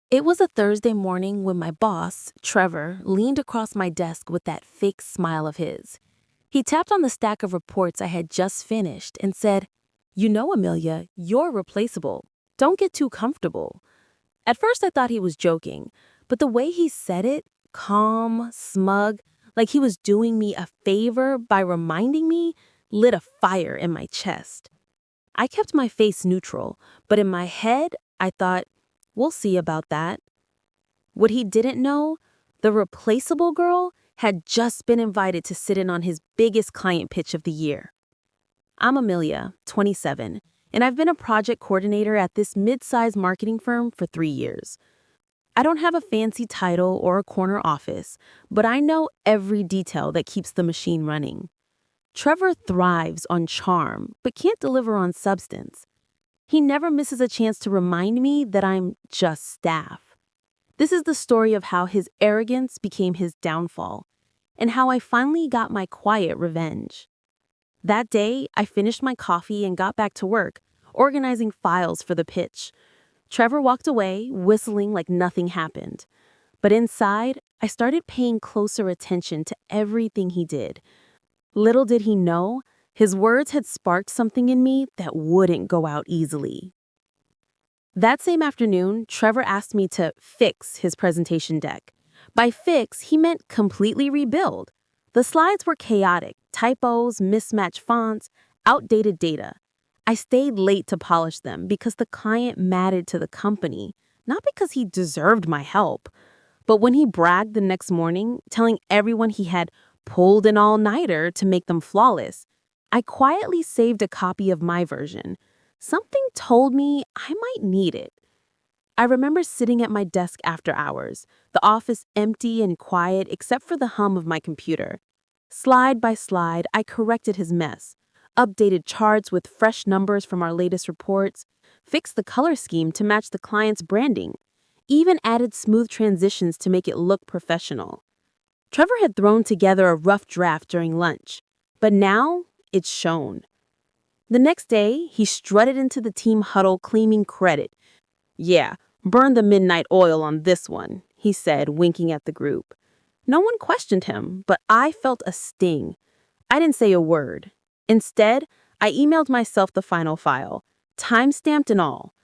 It was a Thursday morning when my boss, Trevor, leaned across my desk with that fake smile of his. He tapped on the stack of reports I had just finished and said, "You know, Amelia, you're replaceable. Don't get too comfortable." At first, I thought he was joking, but the way he said it, calm, smug, like he was doing me a favor by reminding me, lit a fire in my chest. I kept my face neutral, but in my head, I thought, we'll see about that. What he didn't know, the replaceable girl had just been invited to sit in on his biggest client pitch of the year. I'm Amelia, 27, and I've been a project coordinator at this mid-sized marketing firm for 3 years. I don't have a fancy title or a corner office, but I know every detail that keeps the machine running. Trevor thrives on charm, but can't deliver on substance. He never misses a chance to remind me that I'm just staff. This is the story of how his arrogance became his downfall, and how I finally got my quiet revenge. That day, I finished my coffee and got back to work, organizing files for the pitch. Trevor walked away, whistling like nothing happened. But inside, I started paying closer attention to everything he did. Little did he know, his words had sparked something in me that wouldn't go out easily. That same afternoon, Trevor asked me to fix his presentation deck. By fix, he meant completely rebuild. The slides were chaotic, typos, mismatched fonts, outdated data. I stayed late to polish them because the client mattered to the company, not because he deserved my help. But when he bragged the next morning, telling everyone he had pulled an all-nighter to make them flawless, I quietly saved a copy of my version. Something told me I might need it. I remember sitting at my desk after hours, the office empty and quiet except for the hum of my computer. Slide by slide, I corrected his mess, updated charts with fresh numbers from our latest reports, fixed the color scheme to match the client's branding, even added smooth transitions to make it look professional. Trevor had thrown together a rough draft during lunch, but now it's shown. The next day, he strutted into the team huddle claiming credit. "Yeah, burn the midnight oil on this one," he said, winking at the group. No one questioned him, but I felt a sting. I didn't say a word. Instead, I emailed myself the final file, time-stamped and all.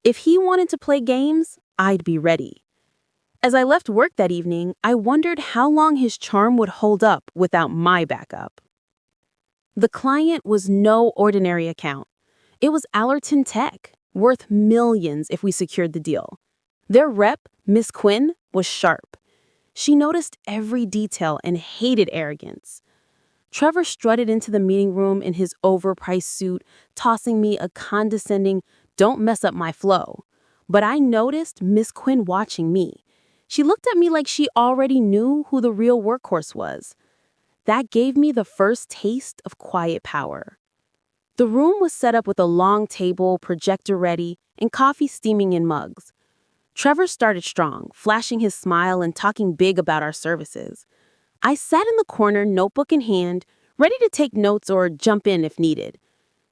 If he wanted to play games, I'd be ready. As I left work that evening, I wondered how long his charm would hold up without my backup. The client was no ordinary account. It was Allerton Tech, worth millions if we secured the deal. Their rep, Miss Quinn, was sharp. She noticed every detail and hated arrogance. Trevor strutted into the meeting room in his overpriced suit, tossing me a condescending, "Don't mess up my flow." But I noticed Miss Quinn watching me. She looked at me like she already knew who the real workhorse was. That gave me the first taste of quiet power. The room was set up with a long table, projector ready, and coffee steaming in mugs. Trevor started strong, flashing his smile and talking big about our services. I sat in the corner, notebook in hand, ready to take notes or jump in if needed.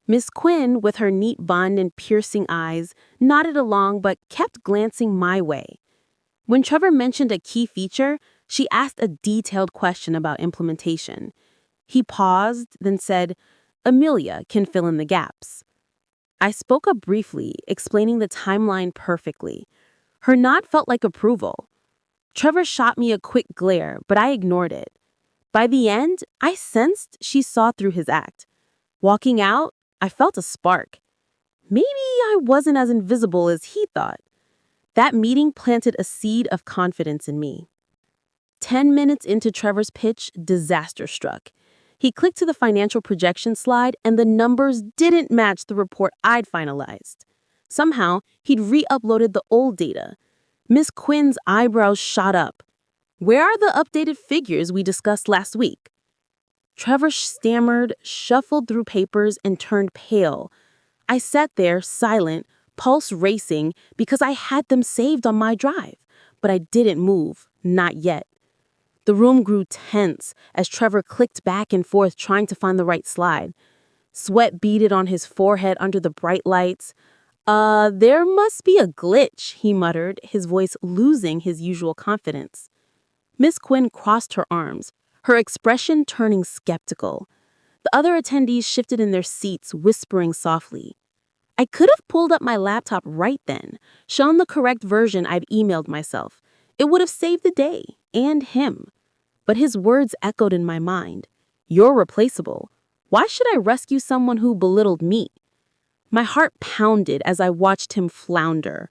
Miss Quinn, with her neat bun and piercing eyes, nodded along but kept glancing my way. When Trevor mentioned a key feature, she asked a detailed question about implementation. He paused, then said, "Amelia can fill in the gaps." I spoke up briefly, explaining the timeline perfectly. Her nod felt like approval. Trevor shot me a quick glare, but I ignored it. By the end, I sensed she saw through his act. Walking out, I felt a spark. Maybe I wasn't as invisible as he thought. That meeting planted a seed of confidence in me. 10 minutes into Trevor's pitch, disaster struck. He clicked to the financial projection slide, and the numbers didn't match the report I'd finalized. Somehow, he'd re-uploaded the old data. Miss Quinn's eyebrows shot up. "Where are the updated figures we discussed last week?" Trevor stammered, shuffled through papers, and turned pale. I sat there, silent, pulse racing, because I had them saved on my drive. But I didn't move, not yet. The room grew tense as Trevor clicked back and forth trying to find the right slide. Sweat beaded on his forehead under the bright lights. There must be a glitch, he muttered, his voice losing his usual confidence. Miss Quinn crossed her arms, her expression turning skeptical. The other attendees shifted in their seats, whispering softly. I could have pulled up my laptop right then, shown the correct version I'd emailed myself. It would have saved the day, and him. But his words echoed in my mind. You're replaceable. Why should I rescue someone who belittled me? My heart pounded as I watched him flounder.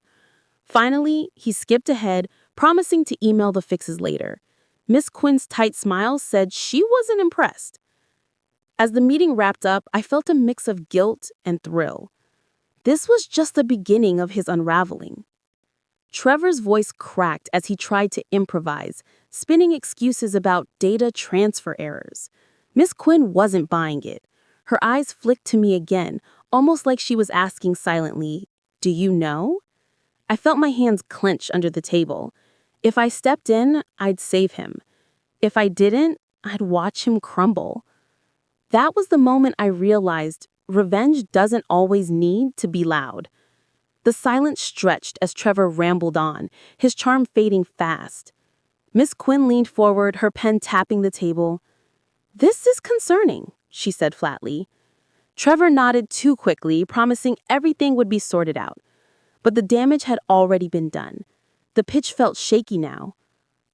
Finally, he skipped ahead, promising to email the fixes later. Miss Quinn's tight smile said she wasn't impressed. As the meeting wrapped up, I felt a mix of guilt and thrill. This was just the beginning of his unraveling. Trevor's voice cracked as he tried to improvise, spinning excuses about data transfer errors. Miss Quinn wasn't buying it. Her eyes flicked to me again, almost like she was asking silently, "Do you know?" I felt my hands clench under the table. If I stepped in, I'd save him. If I didn't, I'd watch him crumble. That was the moment I realized revenge doesn't always need to be loud. The silence stretched as Trevor rambled on, his charm fading fast. Miss Quinn leaned forward, her pen tapping the table. "This is concerning," she said flatly. Trevor nodded too quickly, promising everything would be sorted out. But the damage had already been done. The pitch felt shaky now.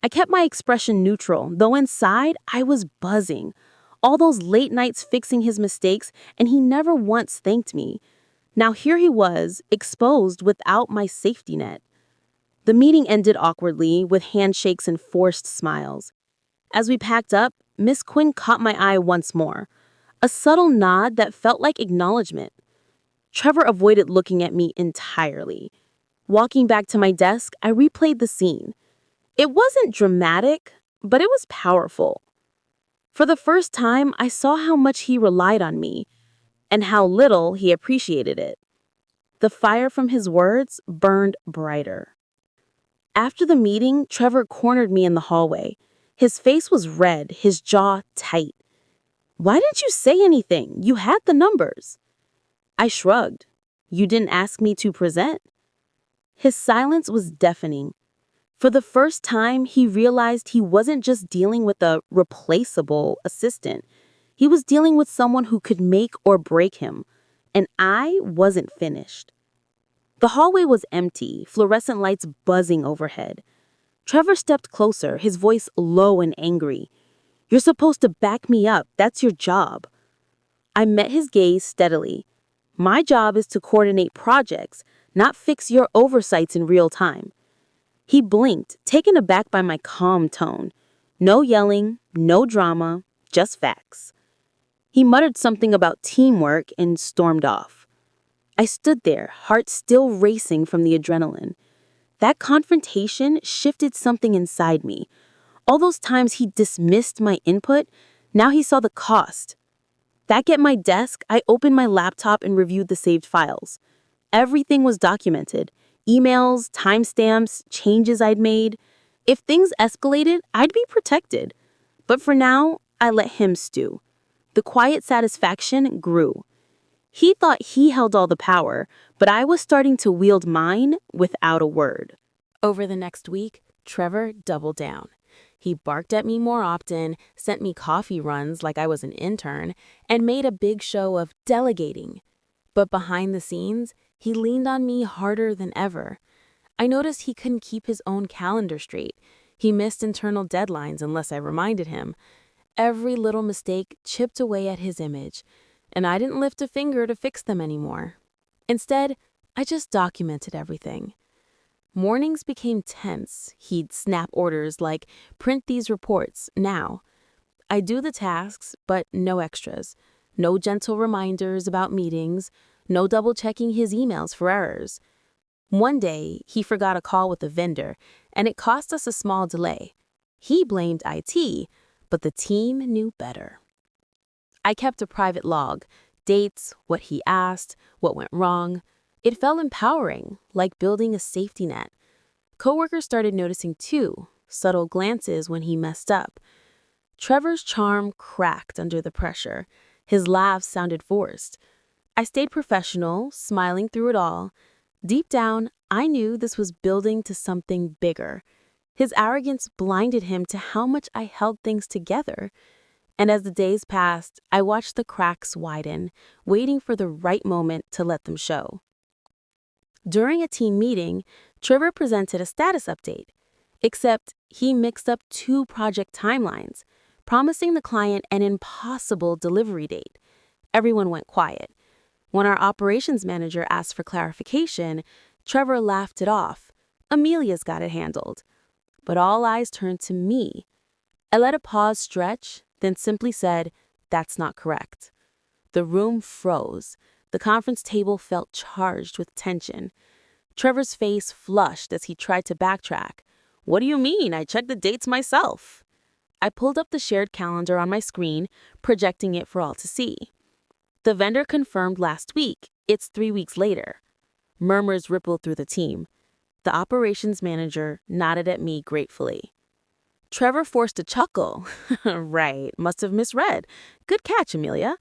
I kept my expression neutral, though inside I was buzzing. All those late nights fixing his mistakes, and he never once thanked me. Now here he was, exposed without my safety net. The meeting ended awkwardly, with handshakes and forced smiles. As we packed up, Miss Quinn caught my eye once more. A subtle nod that felt like acknowledgement. Trevor avoided looking at me entirely. Walking back to my desk, I replayed the scene. It wasn't dramatic, but it was powerful. For the first time, I saw how much he relied on me, and how little he appreciated it. The fire from his words burned brighter. After the meeting, Trevor cornered me in the hallway. His face was red, his jaw tight. "Why didn't you say anything? You had the numbers." I shrugged. "You didn't ask me to present." His silence was deafening. For the first time, he realized he wasn't just dealing with a replaceable assistant. He was dealing with someone who could make or break him. And I wasn't finished. The hallway was empty, fluorescent lights buzzing overhead. Trevor stepped closer, his voice low and angry. "You're supposed to back me up. That's your job." I met his gaze steadily. "My job is to coordinate projects, not fix your oversights in real time." He blinked, taken aback by my calm tone. No yelling, no drama, just facts. He muttered something about teamwork and stormed off. I stood there, heart still racing from the adrenaline. That confrontation shifted something inside me. All those times he dismissed my input, now he saw the cost. Back at my desk, I opened my laptop and reviewed the saved files. Everything was documented. Emails, timestamps, changes I'd made. If things escalated, I'd be protected. But for now, I let him stew. The quiet satisfaction grew. He thought he held all the power, but I was starting to wield mine without a word. Over the next week, Trevor doubled down. He barked at me more often, sent me coffee runs like I was an intern, and made a big show of delegating. But behind the scenes, he leaned on me harder than ever. I noticed he couldn't keep his own calendar straight. He missed internal deadlines unless I reminded him. Every little mistake chipped away at his image, and I didn't lift a finger to fix them anymore. Instead, I just documented everything. Mornings became tense. He'd snap orders like, "Print these reports, now." I do the tasks, but no extras. No gentle reminders about meetings. No double-checking his emails for errors. One day, he forgot a call with a vendor, and it cost us a small delay. He blamed IT, but the team knew better. I kept a private log, dates, what he asked, what went wrong. It felt empowering, like building a safety net. Coworkers started noticing too, subtle glances when he messed up. Trevor's charm cracked under the pressure. His laughs sounded forced. I stayed professional, smiling through it all. Deep down, I knew this was building to something bigger. His arrogance blinded him to how much I held things together. And as the days passed, I watched the cracks widen, waiting for the right moment to let them show. During a team meeting, Trevor presented a status update, except he mixed up two project timelines, promising the client an impossible delivery date. Everyone went quiet. When our operations manager asked for clarification, Trevor laughed it off. Amelia's got it handled. But all eyes turned to me. I let a pause stretch, then simply said, "That's not correct." The room froze. The conference table felt charged with tension. Trevor's face flushed as he tried to backtrack. "What do you mean? I checked the dates myself." I pulled up the shared calendar on my screen, projecting it for all to see. The vendor confirmed last week. It's 3 weeks later. Murmurs rippled through the team. The operations manager nodded at me gratefully. Trevor forced a chuckle. Right, must have misread. Good catch, Amelia.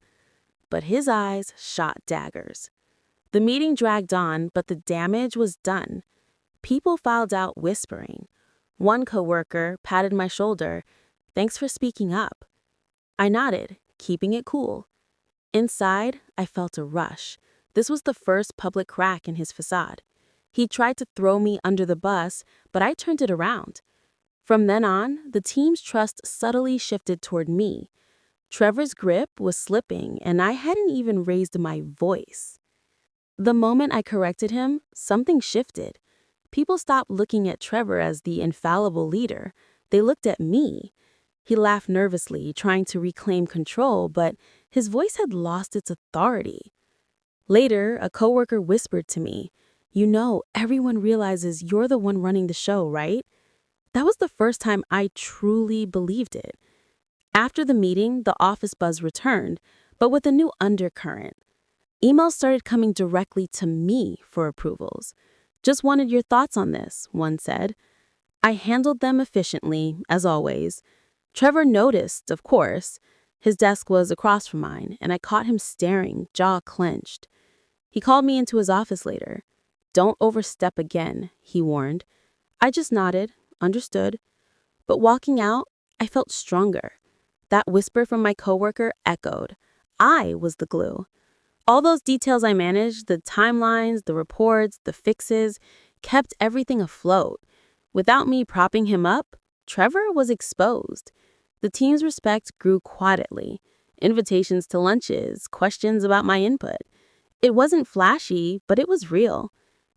But his eyes shot daggers. The meeting dragged on, but the damage was done. People filed out whispering. One coworker patted my shoulder. "Thanks for speaking up." I nodded, keeping it cool. Inside, I felt a rush. This was the first public crack in his facade. He tried to throw me under the bus, but I turned it around. From then on, the team's trust subtly shifted toward me. Trevor's grip was slipping, and I hadn't even raised my voice. The moment I corrected him, something shifted. People stopped looking at Trevor as the infallible leader. They looked at me. He laughed nervously, trying to reclaim control, but his voice had lost its authority. Later, a coworker whispered to me, "You know, everyone realizes you're the one running the show, right?" That was the first time I truly believed it. After the meeting, the office buzz returned, but with a new undercurrent. Emails started coming directly to me for approvals. "Just wanted your thoughts on this," one said. I handled them efficiently, as always. Trevor noticed, of course. His desk was across from mine, and I caught him staring, jaw clenched. He called me into his office later. "Don't overstep again," he warned. I just nodded, understood. But walking out, I felt stronger. That whisper from my coworker echoed. I was the glue. All those details I managed, the timelines, the reports, the fixes, kept everything afloat. Without me propping him up, Trevor was exposed. The team's respect grew quietly. Invitations to lunches, questions about my input. It wasn't flashy, but it was real.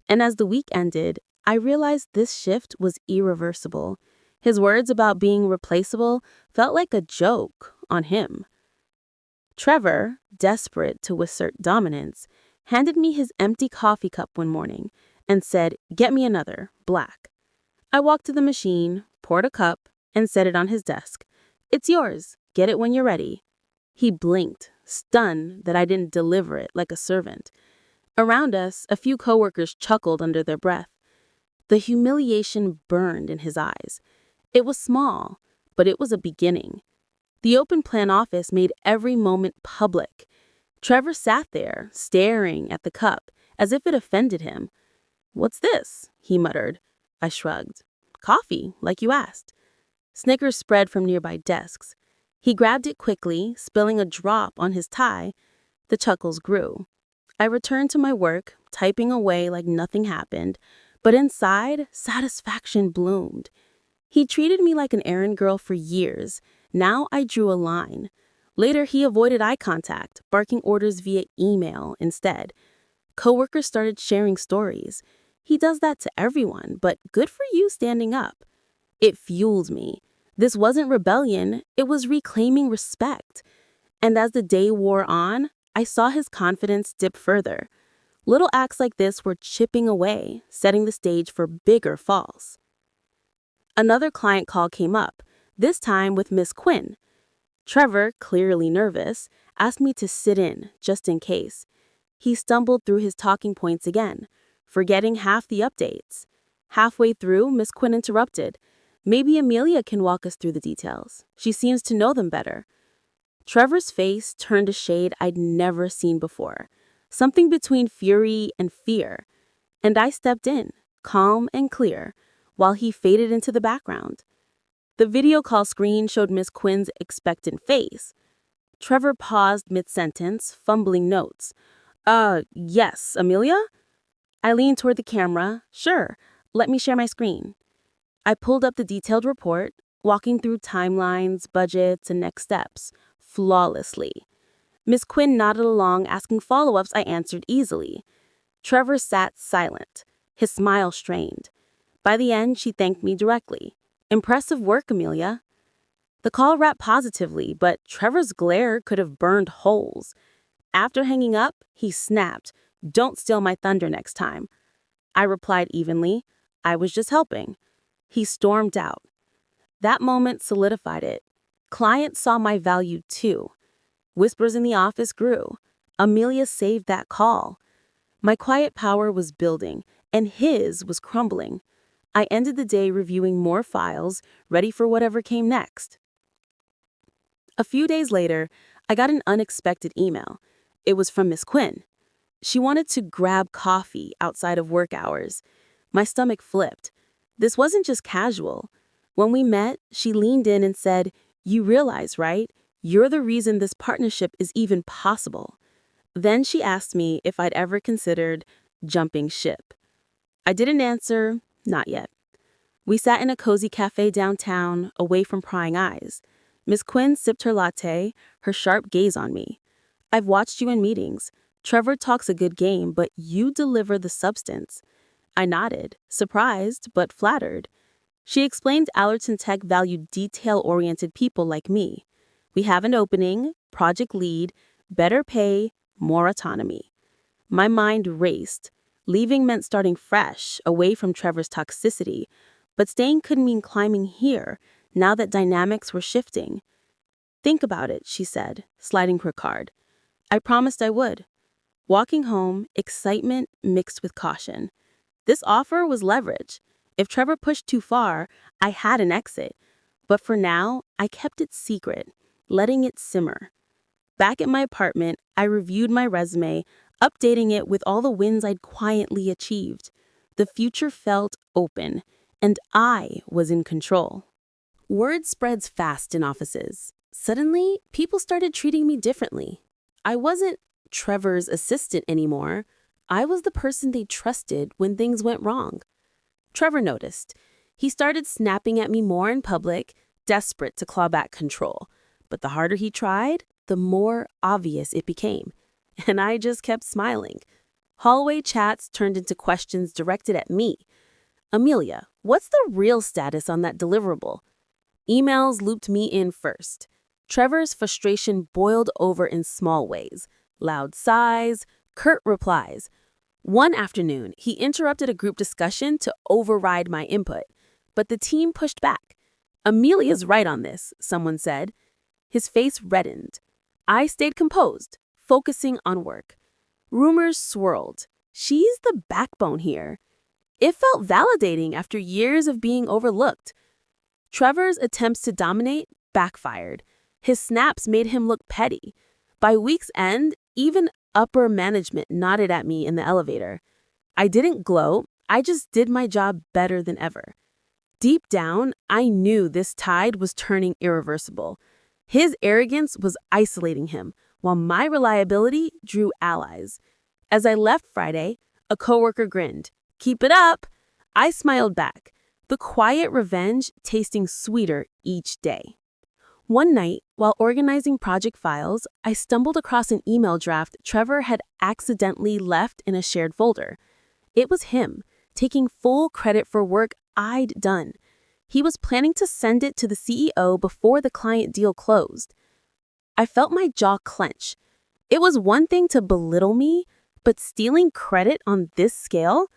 And as the week ended, I realized this shift was irreversible. His words about being replaceable felt like a joke on him. Trevor, desperate to assert dominance, handed me his empty coffee cup one morning and said, "Get me another, black." I walked to the machine, poured a cup, and set it on his desk. "It's yours. Get it when you're ready." He blinked, stunned that I didn't deliver it like a servant. Around us, a few coworkers chuckled under their breath. The humiliation burned in his eyes. It was small, but it was a beginning. The open plan office made every moment public. Trevor sat there, staring at the cup, as if it offended him. "What's this?" he muttered. I shrugged. "Coffee, like you asked." Snickers spread from nearby desks. He grabbed it quickly, spilling a drop on his tie. The chuckles grew. I returned to my work, typing away like nothing happened, but inside, satisfaction bloomed. He treated me like an errand girl for years. Now I drew a line. Later, he avoided eye contact, barking orders via email instead. Coworkers started sharing stories. "He does that to everyone, but good for you standing up." It fueled me. This wasn't rebellion, it was reclaiming respect. And as the day wore on, I saw his confidence dip further. Little acts like this were chipping away, setting the stage for bigger falls. Another client call came up, this time with Miss Quinn. Trevor, clearly nervous, asked me to sit in, just in case. He stumbled through his talking points again, forgetting half the updates. Halfway through, Miss Quinn interrupted. "Maybe Amelia can walk us through the details. She seems to know them better." Trevor's face turned a shade I'd never seen before, something between fury and fear. And I stepped in, calm and clear, while he faded into the background. The video call screen showed Miss Quinn's expectant face. Trevor paused mid-sentence, fumbling notes. Yes, Amelia? I leaned toward the camera. Sure, let me share my screen. I pulled up the detailed report, walking through timelines, budgets, and next steps, flawlessly. Miss Quinn nodded along, asking follow-ups I answered easily. Trevor sat silent, his smile strained. By the end, she thanked me directly. Impressive work, Amelia. The call wrapped positively, but Trevor's glare could have burned holes. After hanging up, he snapped, "Don't steal my thunder next time." I replied evenly, "I was just helping." He stormed out. That moment solidified it. Clients saw my value too. Whispers in the office grew. Amelia saved that call. My quiet power was building, and his was crumbling. I ended the day reviewing more files, ready for whatever came next. A few days later, I got an unexpected email. It was from Miss Quinn. She wanted to grab coffee outside of work hours. My stomach flipped. This wasn't just casual. When we met, she leaned in and said, "You realize, right? You're the reason this partnership is even possible." Then she asked me if I'd ever considered jumping ship. I didn't answer, not yet. We sat in a cozy cafe downtown, away from prying eyes. Miss Quinn sipped her latte, her sharp gaze on me. "I've watched you in meetings. Trevor talks a good game, but you deliver the substance." I nodded, surprised but flattered. She explained Allerton Tech valued detail-oriented people like me. "We have an opening, project lead, better pay, more autonomy." My mind raced. Leaving meant starting fresh, away from Trevor's toxicity, but staying could mean climbing here, now that dynamics were shifting. "Think about it," she said, sliding her card. I promised I would. Walking home, excitement mixed with caution. This offer was leverage. If Trevor pushed too far, I had an exit. But for now, I kept it secret, letting it simmer. Back at my apartment, I reviewed my resume, updating it with all the wins I'd quietly achieved. The future felt open, and I was in control. Word spreads fast in offices. Suddenly, people started treating me differently. I wasn't Trevor's assistant anymore. I was the person they trusted when things went wrong. Trevor noticed. He started snapping at me more in public, desperate to claw back control. But the harder he tried, the more obvious it became. And I just kept smiling. Hallway chats turned into questions directed at me. "Amelia, what's the real status on that deliverable?" Emails looped me in first. Trevor's frustration boiled over in small ways. Loud sighs, curt replies. One afternoon, he interrupted a group discussion to override my input, but the team pushed back. "Amelia's right on this," someone said. His face reddened. I stayed composed, focusing on work. Rumors swirled. She's the backbone here. It felt validating after years of being overlooked. Trevor's attempts to dominate backfired. His snaps made him look petty. By week's end, even upper management nodded at me in the elevator. I didn't gloat, I just did my job better than ever. Deep down, I knew this tide was turning irreversible. His arrogance was isolating him, while my reliability drew allies. As I left Friday, a coworker grinned. "Keep it up!" I smiled back, the quiet revenge tasting sweeter each day. One night, while organizing project files, I stumbled across an email draft Trevor had accidentally left in a shared folder. It was him, taking full credit for work I'd done. He was planning to send it to the CEO before the client deal closed. I felt my jaw clench. It was one thing to belittle me, but stealing credit on this scale?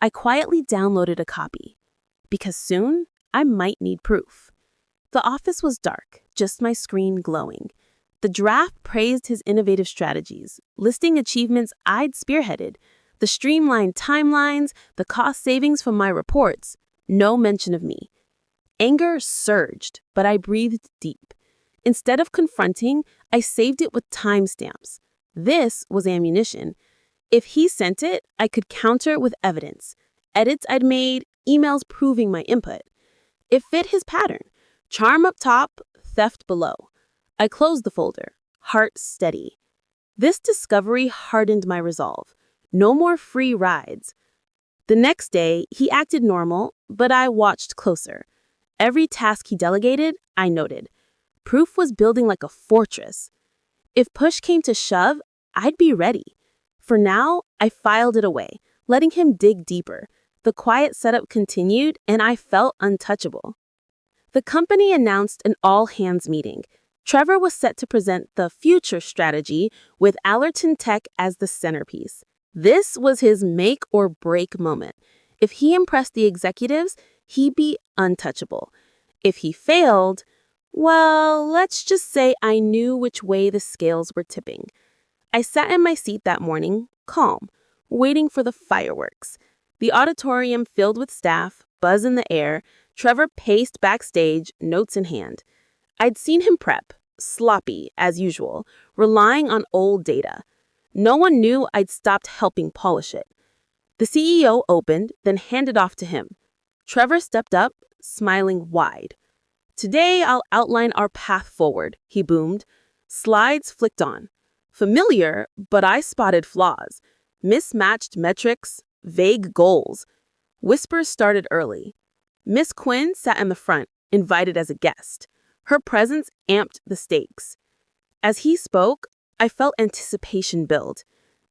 I quietly downloaded a copy, because soon I might need proof. The office was dark, just my screen glowing. The draft praised his innovative strategies, listing achievements I'd spearheaded, the streamlined timelines, the cost savings from my reports. No mention of me. Anger surged, but I breathed deep. Instead of confronting, I saved it with timestamps. This was ammunition. If he sent it, I could counter it with evidence. Edits I'd made, emails proving my input. It fit his pattern. Charm up top, theft below. I closed the folder, heart steady. This discovery hardened my resolve. No more free rides. The next day, he acted normal, but I watched closer. Every task he delegated, I noted. Proof was building like a fortress. If push came to shove, I'd be ready. For now, I filed it away, letting him dig deeper. The quiet setup continued, and I felt untouchable. The company announced an all-hands meeting. Trevor was set to present the future strategy with Allerton Tech as the centerpiece. This was his make-or-break moment. If he impressed the executives, he'd be untouchable. If he failed, well, let's just say I knew which way the scales were tipping. I sat in my seat that morning, calm, waiting for the fireworks. The auditorium filled with staff, buzz in the air. Trevor paced backstage, notes in hand. I'd seen him prep, sloppy as usual, relying on old data. No one knew I'd stopped helping polish it. The CEO opened, then handed off to him. Trevor stepped up, smiling wide. "Today I'll outline our path forward," he boomed. Slides flicked on. Familiar, but I spotted flaws. Mismatched metrics, vague goals. Whispers started early. Miss Quinn sat in the front, invited as a guest. Her presence amped the stakes. As he spoke, I felt anticipation build.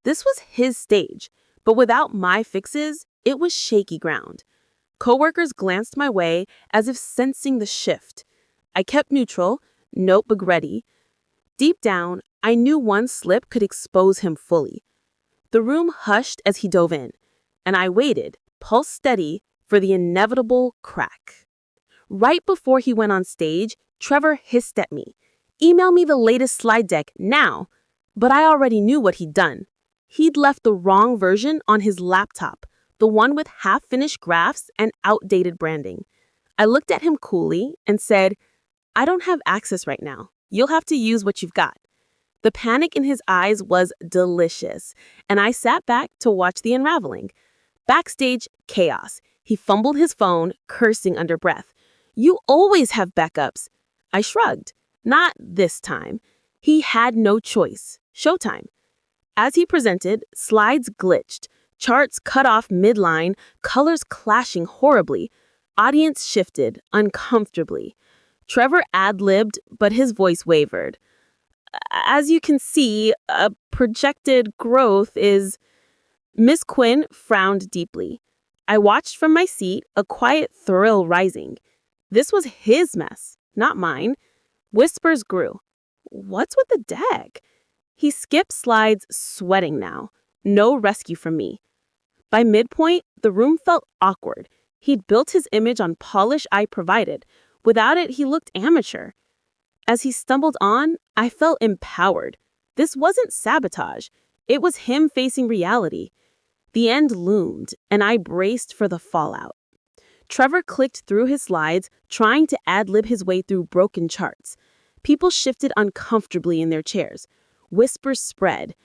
This was his stage, but without my fixes, it was shaky ground. Coworkers glanced my way as if sensing the shift. I kept neutral, notebook ready. Deep down, I knew one slip could expose him fully. The room hushed as he dove in, and I waited, pulse steady, for the inevitable crack. Right before he went on stage, Trevor hissed at me. "Email me the latest slide deck now." But I already knew what he'd done. He'd left the wrong version on his laptop, the one with half-finished graphs and outdated branding. I looked at him coolly and said, "I don't have access right now. You'll have to use what you've got." The panic in his eyes was delicious, and I sat back to watch the unraveling. Backstage, chaos. He fumbled his phone, cursing under breath. "You always have backups." I shrugged. Not this time. He had no choice. Showtime. As he presented, slides glitched, charts cut off midline, colors clashing horribly. Audience shifted, uncomfortably. Trevor ad-libbed, but his voice wavered. "As you can see, a projected growth is—" Miss Quinn frowned deeply. I watched from my seat, a quiet thrill rising. This was his mess, not mine. Whispers grew. "What's with the deck?" He skipped slides, sweating now. No rescue from me. By midpoint, the room felt awkward. He'd built his image on polish I provided. Without it, he looked amateur. As he stumbled on, I felt empowered. This wasn't sabotage. It was him facing reality. The end loomed, and I braced for the fallout. Trevor clicked through his slides, trying to ad-lib his way through broken charts. People shifted uncomfortably in their chairs. Whispers spread.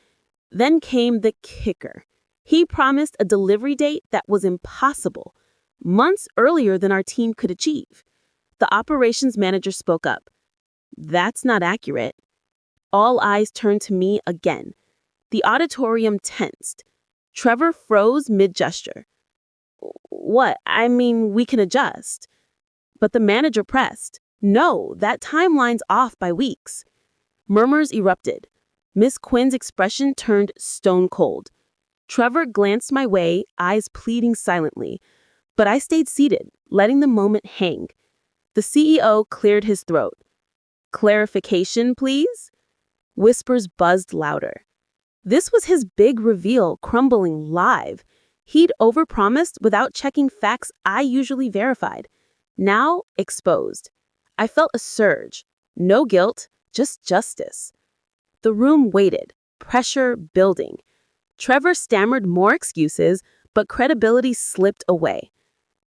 Then came the kicker. He promised a delivery date that was impossible, months earlier than our team could achieve. The operations manager spoke up. "That's not accurate." All eyes turned to me again. The auditorium tensed. Trevor froze mid-gesture. "What? I mean, we can adjust." But the manager pressed. "No, that timeline's off by weeks." Murmurs erupted. Miss Quinn's expression turned stone cold. Trevor glanced my way, eyes pleading silently. But I stayed seated, letting the moment hang. The CEO cleared his throat. "Clarification, please?" Whispers buzzed louder. This was his big reveal crumbling live. He'd overpromised without checking facts I usually verified. Now exposed. I felt a surge. No guilt, just justice. The room waited, pressure building. Trevor stammered more excuses, but credibility slipped away.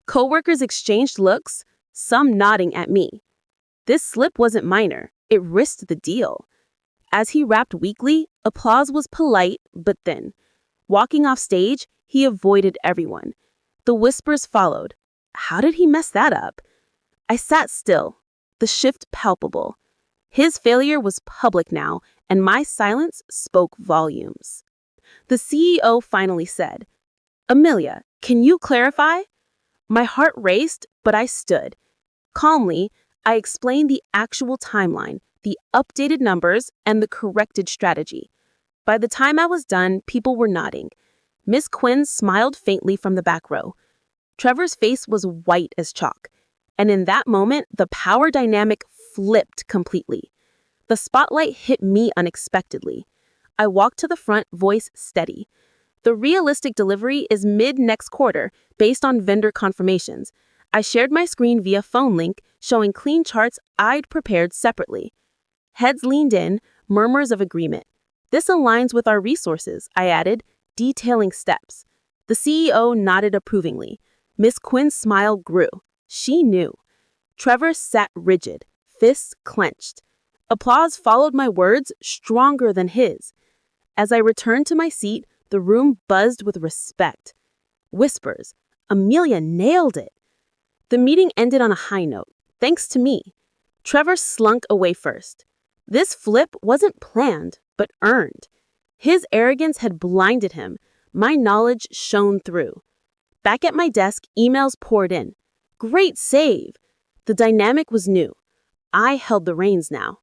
Coworkers exchanged looks, some nodding at me. This slip wasn't minor. It risked the deal. As he rapped weakly, applause was polite but thin. Walking off stage, he avoided everyone. The whispers followed. How did he mess that up? I sat still, the shift palpable. His failure was public now, and my silence spoke volumes. The CEO finally said, Amelia, can you clarify? My heart raced, but I stood. Calmly, I explained the actual timeline, the updated numbers, and the corrected strategy. By the time I was done, people were nodding. Miss Quinn smiled faintly from the back row. Trevor's face was white as chalk, and in that moment, the power dynamic flipped completely. The spotlight hit me unexpectedly. I walked to the front, voice steady. The realistic delivery is mid-next quarter, based on vendor confirmations. I shared my screen via phone link, showing clean charts I'd prepared separately. Heads leaned in, murmurs of agreement. This aligns with our resources, I added, detailing steps. The CEO nodded approvingly. Miss Quinn's smile grew. She knew. Trevor sat rigid, fists clenched. Applause followed my words, stronger than his. As I returned to my seat, the room buzzed with respect. Whispers. Amelia nailed it. The meeting ended on a high note, thanks to me. Trevor slunk away first. This flip wasn't planned, but earned. His arrogance had blinded him. My knowledge shone through. Back at my desk, emails poured in. Great save! The dynamic was new. I held the reins now.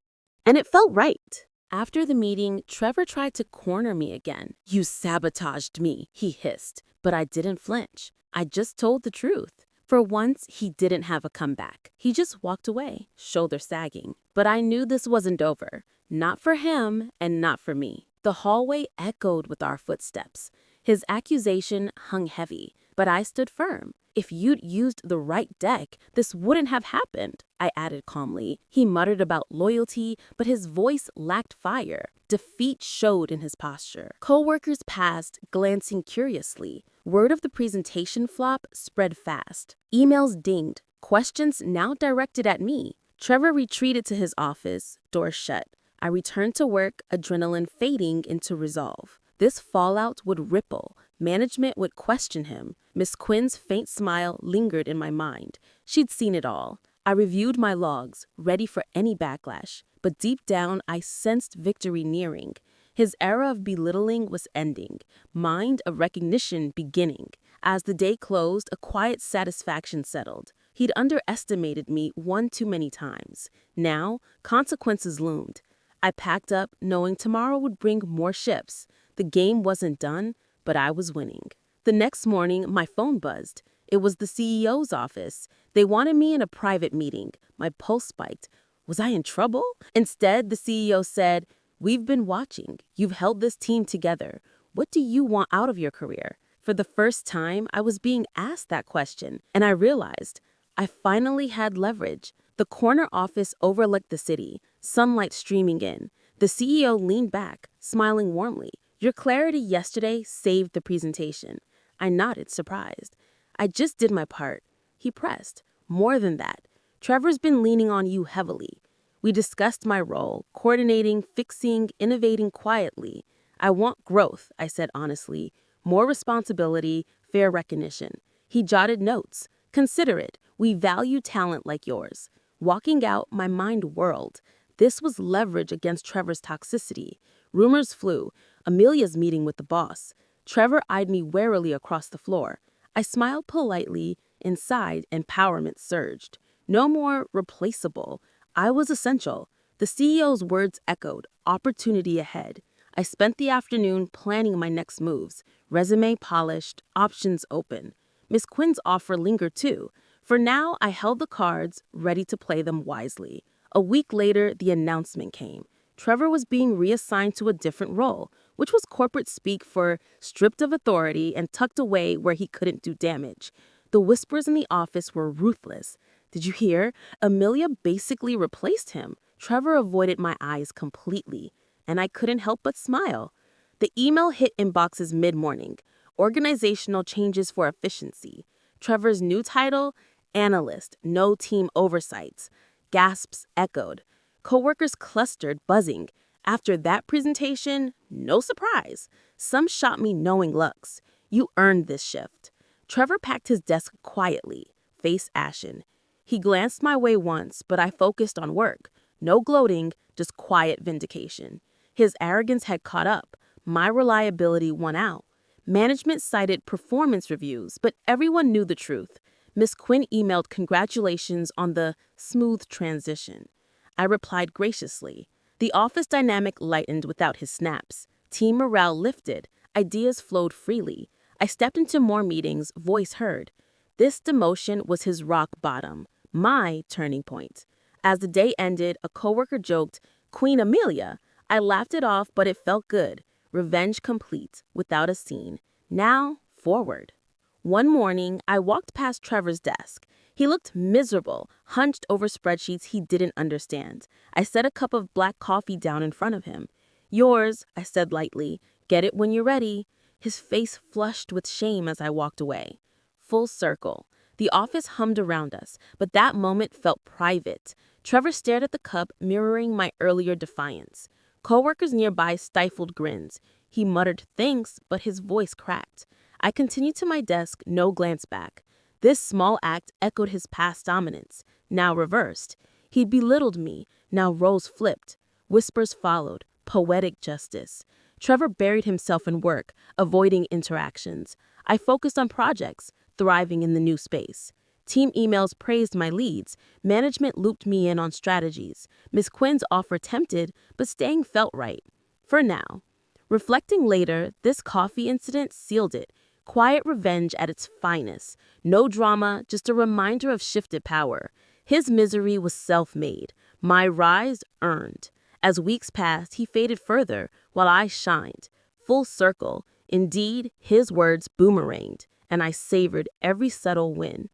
And it felt right. After the meeting, Trevor tried to corner me again. You sabotaged me, he hissed, but I didn't flinch. I just told the truth. For once, he didn't have a comeback. He just walked away, shoulder sagging. But I knew this wasn't over. Not for him and not for me. The hallway echoed with our footsteps. His accusation hung heavy, but I stood firm. If you'd used the right deck, this wouldn't have happened, I added calmly. He muttered about loyalty, but his voice lacked fire. Defeat showed in his posture. Coworkers passed, glancing curiously. Word of the presentation flop spread fast. Emails dinged, questions now directed at me. Trevor retreated to his office, door shut. I returned to work, adrenaline fading into resolve. This fallout would ripple. Management would question him. Miss Quinn's faint smile lingered in my mind. She'd seen it all. I reviewed my logs, ready for any backlash. But deep down, I sensed victory nearing. His era of belittling was ending. Mine of recognition beginning. As the day closed, a quiet satisfaction settled. He'd underestimated me one too many times. Now, consequences loomed. I packed up, knowing tomorrow would bring more shifts. The game wasn't done, but I was winning. The next morning, my phone buzzed. It was the CEO's office. They wanted me in a private meeting. My pulse spiked. Was I in trouble? Instead, the CEO said, "We've been watching. You've held this team together. What do you want out of your career?" For the first time, I was being asked that question, and I realized I finally had leverage. The corner office overlooked the city, sunlight streaming in. The CEO leaned back, smiling warmly. Your clarity yesterday saved the presentation. I nodded, surprised. I just did my part. He pressed. More than that. Trevor's been leaning on you heavily. We discussed my role, coordinating, fixing, innovating quietly. I want growth, I said honestly. More responsibility, fair recognition. He jotted notes. Consider it. We value talent like yours. Walking out, my mind whirled. This was leverage against Trevor's toxicity. Rumors flew. Amelia's meeting with the boss. Trevor eyed me warily across the floor. I smiled politely. Inside, empowerment surged. No more replaceable. I was essential. The CEO's words echoed. Opportunity ahead. I spent the afternoon planning my next moves. Resume polished, options open. Miss Quinn's offer lingered too. For now, I held the cards, ready to play them wisely. A week later, the announcement came. Trevor was being reassigned to a different role, which was corporate speak for stripped of authority and tucked away where he couldn't do damage. The whispers in the office were ruthless. Did you hear? Amelia basically replaced him. Trevor avoided my eyes completely, and I couldn't help but smile. The email hit inboxes mid-morning. Organizational changes for efficiency. Trevor's new title? Analyst, no team oversights. Gasps echoed. Coworkers clustered, buzzing. After that presentation, no surprise. Some shot me knowing Lux. You earned this shift. Trevor packed his desk quietly, face ashen. He glanced my way once, but I focused on work. No gloating, just quiet vindication. His arrogance had caught up. My reliability won out. Management cited performance reviews, but everyone knew the truth. Miss Quinn emailed congratulations on the smooth transition. I replied graciously. The office dynamic lightened without his snaps. Team morale lifted. Ideas flowed freely. I stepped into more meetings, voice heard. This demotion was his rock bottom, my turning point. As the day ended, a coworker joked, "Queen Amelia." I laughed it off, but it felt good. Revenge complete, without a scene. Now, forward. One morning, I walked past Trevor's desk. He looked miserable, hunched over spreadsheets he didn't understand. I set a cup of black coffee down in front of him. "Yours," I said lightly. "Get it when you're ready." His face flushed with shame as I walked away. Full circle. The office hummed around us, but that moment felt private. Trevor stared at the cup, mirroring my earlier defiance. Coworkers nearby stifled grins. He muttered thanks, but his voice cracked. I continued to my desk, no glance back. This small act echoed his past dominance, now reversed. He belittled me, now roles flipped. Whispers followed, poetic justice. Trevor buried himself in work, avoiding interactions. I focused on projects, thriving in the new space. Team emails praised my leads. Management looped me in on strategies. Miss Quinn's offer tempted, but staying felt right. For now. Reflecting later, this coffee incident sealed it. Quiet revenge at its finest. No drama, just a reminder of shifted power. His misery was self-made. My rise earned. As weeks passed, he faded further, while I shined. Full circle. Indeed, his words boomeranged, and I savored every subtle win.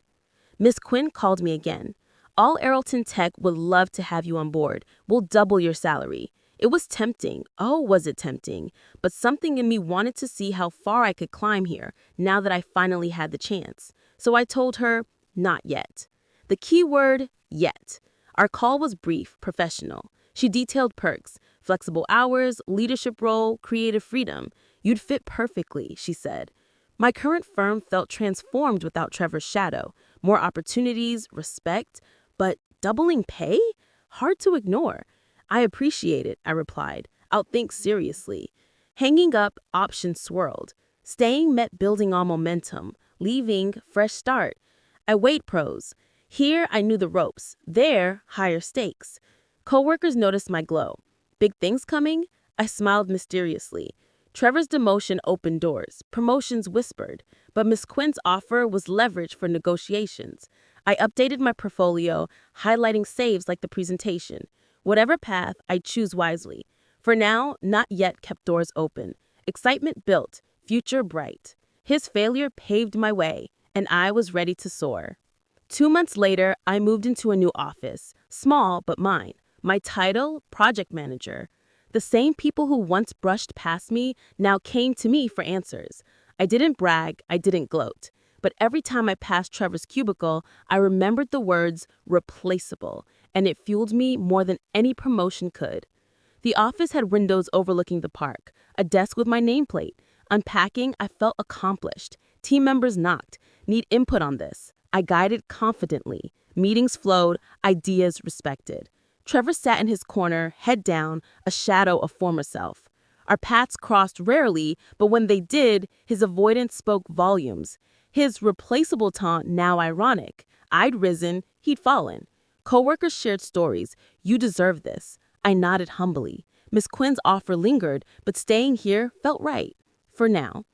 Miss Quinn called me again. "All Arrowton Tech would love to have you on board. We'll double your salary." It was tempting. Oh, was it tempting? But something in me wanted to see how far I could climb here, now that I finally had the chance. So I told her, not yet. The key word, yet. Our call was brief, professional. She detailed perks, flexible hours, leadership role, creative freedom. "You'd fit perfectly," she said. My current firm felt transformed without Trevor's shadow. More opportunities, respect, but doubling pay? Hard to ignore. "I appreciate it," I replied. "I'll think seriously." Hanging up, options swirled. Staying meant building on momentum. Leaving, fresh start. I weighed pros. Here, I knew the ropes. There, higher stakes. Coworkers noticed my glow. "Big things coming?" I smiled mysteriously. Trevor's demotion opened doors. Promotions whispered. But Miss Quinn's offer was leverage for negotiations. I updated my portfolio, highlighting saves like the presentation. Whatever path, I choose wisely. For now, not yet kept doors open. Excitement built, future bright. His failure paved my way, and I was ready to soar. 2 months later, I moved into a new office. Small, but mine. My title, project manager. The same people who once brushed past me now came to me for answers. I didn't brag, I didn't gloat. But every time I passed Trevor's cubicle, I remembered the words replaceable, and it fueled me more than any promotion could. The office had windows overlooking the park, a desk with my nameplate. Unpacking, I felt accomplished. Team members knocked. "Need input on this." I guided confidently. Meetings flowed, ideas respected. Trevor sat in his corner, head down, a shadow of former self. Our paths crossed rarely, but when they did, his avoidance spoke volumes. His replaceable taunt now ironic. I'd risen, he'd fallen. Coworkers shared stories. "You deserve this." I nodded humbly. Miss Quinn's offer lingered, but staying here felt right. For now.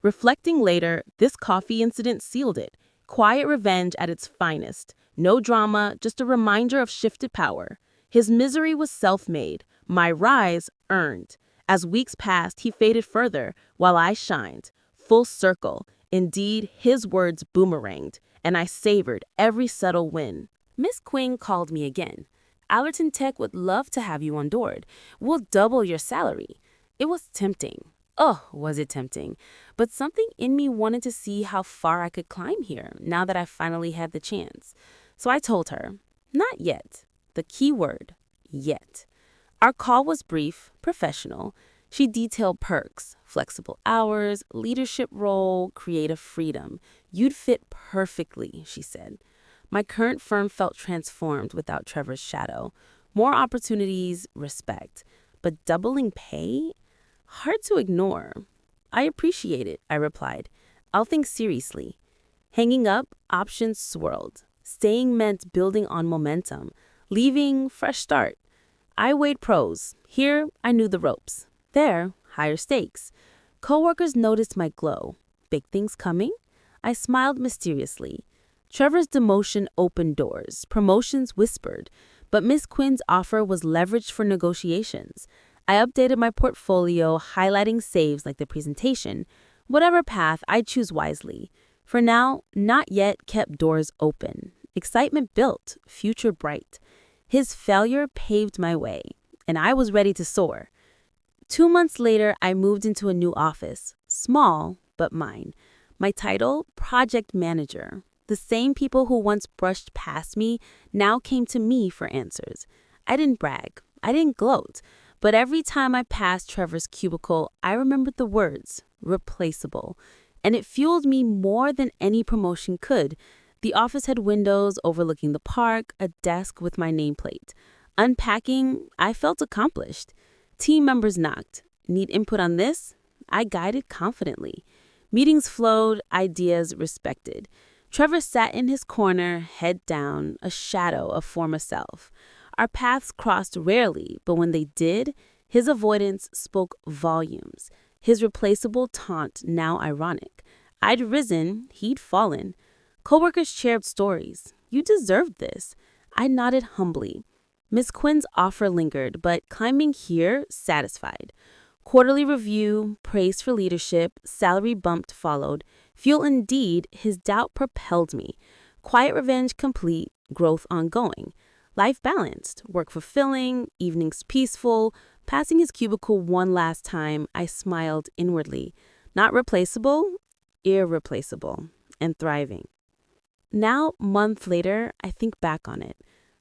Reflecting later, this coffee incident sealed it. Quiet revenge at its finest. No drama, just a reminder of shifted power. His misery was self-made. My rise earned. As weeks passed, he faded further, while I shined. Full circle. Indeed, his words boomeranged, and I savored every subtle win. Miss Quinn called me again. "Allerton Tech would love to have you on board. We'll double your salary." It was tempting. Oh, was it tempting. But something in me wanted to see how far I could climb here, now that I finally had the chance. So I told her, not yet. The key word, yet. Our call was brief, professional. She detailed perks, flexible hours, leadership role, creative freedom. You'd fit perfectly, she said. My current firm felt transformed without Trevor's shadow. More opportunities, respect. But doubling pay? Hard to ignore. I appreciate it, I replied. I'll think seriously. Hanging up, options swirled. Staying meant building on momentum. Leaving, fresh start. I weighed pros. Here, I knew the ropes. There, higher stakes. Coworkers noticed my glow. Big things coming? I smiled mysteriously. Trevor's demotion opened doors. Promotions whispered. But Miss Quinn's offer was leveraged for negotiations. I updated my portfolio, highlighting saves like the presentation. Whatever path, I'd choose wisely. For now, not yet kept doors open. Excitement built, future bright. His failure paved my way, and I was ready to soar. 2 months later, I moved into a new office. Small, but mine. My title, Project Manager. The same people who once brushed past me now came to me for answers. I didn't brag. I didn't gloat. But every time I passed Trevor's cubicle, I remembered the words, replaceable. And it fueled me more than any promotion could. The office had windows overlooking the park, a desk with my nameplate. Unpacking, I felt accomplished. Team members knocked. Need input on this? I guided confidently. Meetings flowed, ideas respected. Trevor sat in his corner, head down, a shadow of former self. Our paths crossed rarely, but when they did, his avoidance spoke volumes. His replaceable taunt now ironic. I'd risen, he'd fallen. Coworkers shared stories. You deserved this. I nodded humbly. Miss Quinn's offer lingered, but climbing here satisfied. Quarterly review, praise for leadership, salary bumped followed. Fuel indeed, his doubt propelled me. Quiet revenge complete, growth ongoing. Life balanced, work fulfilling, evenings peaceful. Passing his cubicle one last time, I smiled inwardly. Not replaceable, irreplaceable, and thriving. Now, month later, I think back on it.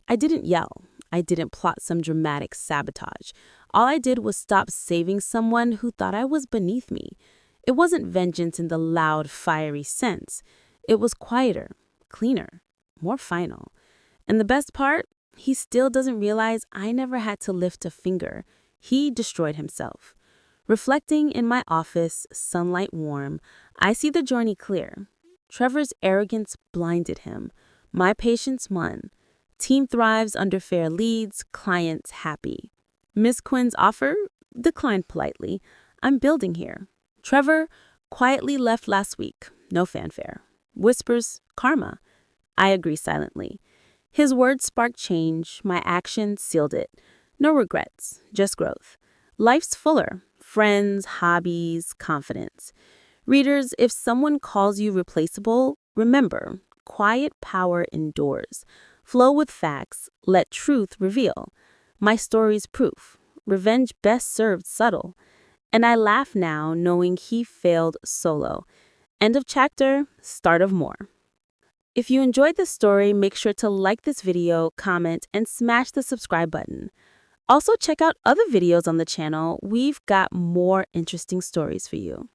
I didn't yell. I didn't plot some dramatic sabotage. All I did was stop saving someone who thought I was beneath me. It wasn't vengeance in the loud, fiery sense. It was quieter, cleaner, more final. And the best part? He still doesn't realize I never had to lift a finger. He destroyed himself. Reflecting in my office, sunlight warm, I see the journey clear. Trevor's arrogance blinded him. My patience won. Team thrives under fair leads, clients happy. Miss Quinn's offer declined politely. I'm building here. Trevor quietly left last week. No fanfare. Whispers, karma. I agree silently. His words sparked change. My action sealed it. No regrets, just growth. Life's fuller. Friends, hobbies, confidence. Readers, if someone calls you replaceable, remember, quiet power endures. Flow with facts, let truth reveal. My story's proof. Revenge best served subtle. And I laugh now knowing he failed solo. End of chapter, start of more. If you enjoyed this story, make sure to like this video, comment, and smash the subscribe button. Also check out other videos on the channel. We've got more interesting stories for you.